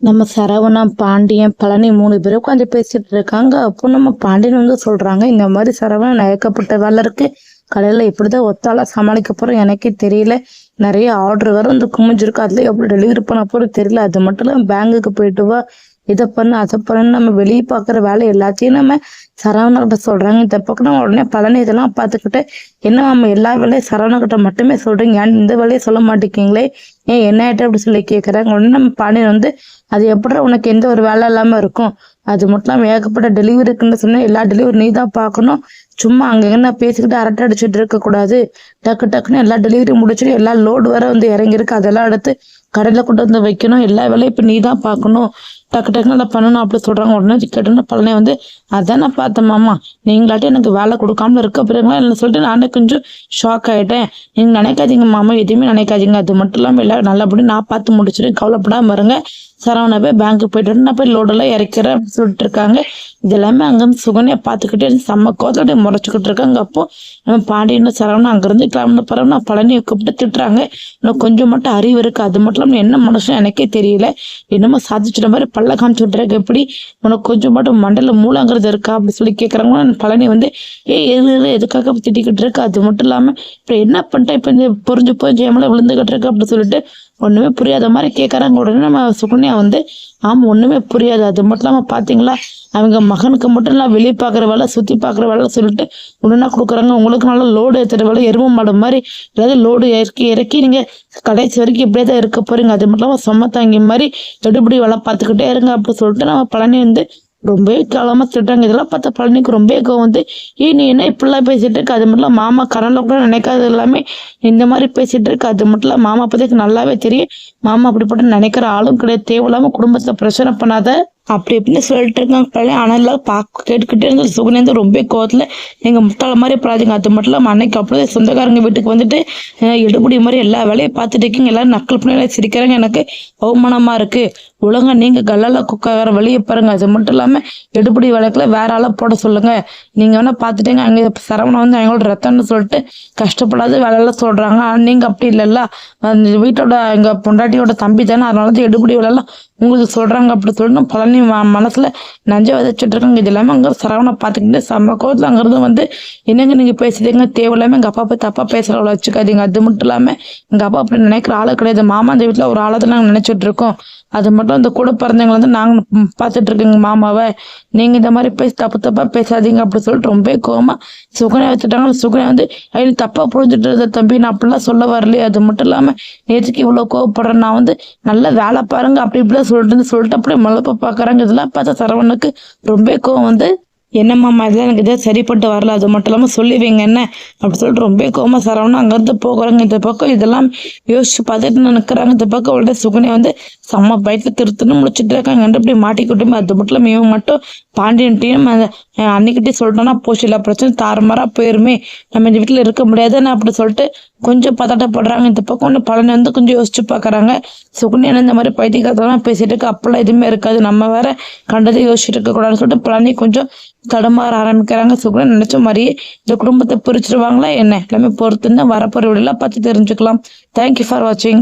நம்ம சரவணா, பாண்டியன், பழனி 3 பேரும் உட்காந்து பேசிட்டு இருக்காங்க. அப்போ நம்ம பாண்டியன் வந்து சொல்றாங்க, இந்த மாதிரி சரவணன் ஏகப்பட்ட வேலை இருக்கு. கடையில எப்படிதான் ஒத்தாளா சமாளிக்க போறோம் எனக்கே தெரியல. நிறைய ஆர்டர் வேற வந்து குமிஞ்சிருக்கு. அதுல எப்படி டெலிவரி பண்ண போறோம் தெரியல. அது மட்டும் இல்லாம பேங்குக்கு போயிட்டு வா, இதை பண்ணு அதை பண்ணுன்னு நம்ம வெளியே பாக்குற வேலை எல்லாத்தையும் நம்ம சரவணகிட்ட சொல்றாங்க. இந்த பக்கம் நம்ம உடனே பழனி இதெல்லாம் பார்த்துக்கிட்டு, என்ன நம்ம எல்லா வேலையும் சரவணகிட்ட மட்டுமே சொல்றீங்க, ஏன் இந்த வேலையை சொல்ல மாட்டேங்கிங்களே, ஏன் என்ன ஆயிட்டு அப்படி சொல்லி கேட்கறாங்க. உடனே நம்ம பாண்டியன் வந்து, அது எப்படி உனக்கு எந்த ஒரு வேலை இல்லாம இருக்கும், அது மட்டும் இல்லாம ஏகப்பட்ட டெலிவரி இருக்குன்னு சொன்னா எல்லா டெலிவரி நீ தான் பார்க்கணும். சும்மா அங்க என்ன பேசிக்கிட்டு அரட்டை அடிச்சுட்டு இருக்க கூடாது. டக்கு டக்குன்னு எல்லா டெலிவரி முடிச்சுட்டு எல்லா லோடு வேற வந்து இறங்கியிருக்கு, அதெல்லாம் எடுத்து கடையில கொண்டு வந்து வைக்கணும். எல்லா வேலையும் இப்ப நீ தான் பார்க்கணும். டக்கு டக்குன்னு அதை பண்ணணும் அப்படி சொல்றாங்க. உடனே கேட்டோன்னா பழனி வந்து, அதான் நான் பார்த்தேன் மாமா, நீங்களாட்டி எனக்கு வேலை கொடுக்காம இருக்க போறீங்களா இல்லைன்னு சொல்லிட்டு நானே கொஞ்சம் ஷாக் ஆயிட்டேன். நீங்க நினைக்காதீங்க மாமா, எதுவுமே நினைக்காதீங்க. அது மட்டும் இல்லாம எல்லாம் நல்லபடி நான் பார்த்து முடிச்சிருக்கேன், கவலைப்படாம இருங்க. சரவணா போய் பேங்க்கு போயிட்டு நான் போய் லோடெல்லாம் இறக்கிறேன் அப்படின்னு சொல்லிட்டு இருக்காங்க. இது எல்லாமே அங்கேருந்து சுகன்யா பார்த்துக்கிட்டே செம்ம கோத்தோட முறைச்சிக்கிட்டு இருக்காங்க. அப்போ நம்ம பாண்டியன் சரவணா அங்கேருந்து கிளம்புன பிறகு நான் பழனியை கூப்பிட்டு திட்டுறாங்க. இன்னும் கொஞ்சம் மட்டும் அறிவு இருக்கு, அது மட்டும் இல்லாமல் என்ன மனுஷன் எனக்கே தெரியல, என்னமோ சாதிச்சுட்ட மாதிரி பல்ல காமிச்சு விட்டுறாங்க. எப்படி உனக்கு கொஞ்சம் மட்டும் மண்டல மூலங்கிறது இருக்கா அப்படி சொல்லி கேட்குறாங்க. பழனி வந்து, எதுக்காக திட்டிக்கிட்டு இருக்கு, அது மட்டும் இல்லாமல் இப்போ என்ன பண்ணிட்டேன், இப்போ இந்த பொறிஞ்சு போய் ஜெயமலை விழுந்துகிட்டு இருக்கு அப்படின்னு சொல்லிட்டு ஒண்ணுமே புரியாத மாதிரி கேட்கறாங்க. உடனே நம்ம சுகன்யா வந்து, ஆமா ஒண்ணுமே புரியாது, அது மட்டும் இல்லாம பாத்தீங்களா அவங்க மகனுக்கு மட்டும் எல்லாம் வெளியே பாக்குற வேலை சுத்தி பாக்குற வேலை சொல்லிட்டு ஒண்ணுனா கொடுக்குறாங்க. உங்களுக்கு நல்லா லோடு ஏற்றுற வேலை எரும மாடு மாதிரி ஏதாவது லோடு இறக்கி இறக்கி நீங்க கடைசி வரைக்கும் இப்படியே தான் இருக்க போறீங்க. அது மட்டும் இல்லாம சொம்ம தாங்கி மாதிரி எடுபடி வேலை பார்த்துக்கிட்டே இருங்க அப்படின்னு சொல்லிட்டு நம்ம பழனி வந்து ரொம்பவே காலமா திட்டாங்க. இதெல்லாம் பார்த்தா பழனிக்கு ரொம்ப கோவம் வந்து, நீ என்ன இப்படிலாம் பேசிட்டு இருக்க, அது மட்டும் மாமா கனவுல கூட நினைக்காது எல்லாமே இந்த மாதிரி பேசிட்டு இருக்கு. அது மட்டும் இல்ல மாமா பத்தி நல்லாவே தெரியும், மாமா அப்படிப்பட்ட நினைக்கிற ஆளும் கிடையாது, தேவையில்லாம குடும்பத்துல பிரச்சனை பண்ணாத அப்படி இப்படின்னு சொல்லிட்டு இருக்காங்க பழைய. ஆனால் எல்லாம் கேட்டுக்கிட்டே இருந்தது சுகனேந்து ரொம்ப கோவத்துல, எங்க முட்டாள மாதிரி பழாதீங்க. அது மட்டும் இல்லாம அன்னைக்கு அப்படியே சொந்தக்காரங்க வீட்டுக்கு வந்துட்டு எடுபடி மாதிரி எல்லா வேலையும் பார்த்துட்டு இருக்கீங்க, எல்லாரும் நக்கல் பண்ணி சிரிக்கிறாங்க, எனக்கு அவமானமா இருக்கு. ஒழுங்கா நீங்க கல்லால குக்கார வெளியே பாருங்க. அது மட்டும் இல்லாம எடுபடி வேலைக்குள்ள வேற ஆளா போட சொல்லுங்க. நீங்க வேணா பாத்துட்டீங்க, அங்க சரவணன் வந்து அவங்களோட ரத்தம்னு சொல்லிட்டு கஷ்டப்படாத வேலையெல்லாம் சொல்றாங்க. நீங்க அப்படி இல்லைல்ல, வீட்டோட எங்க பொண்டாட்டியோட தம்பி தானே, அதனாலதான் எடுபடி வேலையெல்லாம் உங்களுக்கு சொல்றாங்க அப்படி சொல்லணும். பழனி மனசுல நஞ்ச விதைச்சிட்டு இருக்காங்க. இது எல்லாமே அங்க சரவணை பார்த்துக்கிட்டு செம்ம கோவத்துல அங்கிருந்து வந்து, என்னங்க நீங்க பேசுறீங்க, தேவையில்லாம எங்க அப்பா போய் தப்பா பேசுறவளை வச்சுக்காதீங்க. அது மட்டும் இல்லாம எங்க அப்பா அப்படி நினைக்கிற ஆளு கிடையாது, மாமா அந்த வீட்டுல ஒரு ஆளை நாங்க நினைச்சிட்டு இருக்கோம். அது மட்டும் இந்த கூட பிறந்தவங்க வந்து நாங்க பார்த்துட்டு இருக்கோங்க மாமாவை, நீங்க இந்த மாதிரி பேசி தப்பா பேசாதீங்க அப்படி சொல்லிட்டு ரொம்ப கோவமா சுகனை வச்சுட்டாங்க. சுகனை வந்து, நீ தப்பா புரிஞ்சுட்டு தம்பி, நான் அப்படிலாம் சொல்ல வரலையே. அது மட்டும் இல்லாம நேற்றுக்கு இவ்வளவு கோவப்படுறேன், நான் வந்து நல்ல வேலை பாருங்க அப்படி இப்படிலாம் சொல்லிட்டு அப்படியே மலப்ப பாக்குறாங்க. இதெல்லாம் பார்த்தா சரவணனுக்கு ரொம்ப கோவம் வந்து, என்னம்மாம்மா இதெல்லாம் எனக்கு இதே சரிப்பட்டு வரல, அது மட்டும் இல்லாமல் சொல்லுவீங்க என்ன அப்படி சொல்லிட்டு ரொம்ப கோமா சரவணா அங்கேருந்து போகிறாங்க. இந்த பக்கம் இதெல்லாம் யோசிச்சு பார்த்துட்டு நிற்கிறாங்க. இந்த பக்கம் அவள்கிட்ட சுகனியை வந்து செம்ம பயத்தில் திருத்துன்னு முடிச்சுட்டு இருக்காங்க. இப்படி மாட்டிக்கிட்டுமே. அது மட்டும் இல்லாமல் இவன் மட்டும் பாண்டியன்ட்டையும் அன்னைக்கிட்டே சொல்லிட்டோன்னா போச்சு, இல்லை பிரச்சனை தாறுமாறா போயிருமே, நம்ம இந்த வீட்டில் இருக்க முடியாதுன்னு அப்படி சொல்லிட்டு கொஞ்சம் பதட்டப்படுறாங்க. இந்த பக்கம் ஒன்று பழனி வந்து கொஞ்சம் யோசிச்சு பார்க்குறாங்க. சுகன்யா இந்த மாதிரி பைத்தியக்காரத்தெல்லாம் பேசிட்டு இருக்கு, அப்பெல்லாம் எதுவுமே இருக்காது, நம்ம வேற கண்டதை யோசிச்சுட்டு இருக்க கூடாதுன்னு சொல்லிட்டு பழனி கொஞ்சம் தடுமாற ஆரம்பிக்கிறாங்க. சுகன் நினைச்ச மாதிரியே இந்த குடும்பத்தை பிரிச்சிருவாங்களா என்ன, எல்லாமே பொறுத்து வரப்போற வீடெல்லாம் பார்த்து தெரிஞ்சுக்கலாம். தேங்க்யூ ஃபார் வாட்சிங்.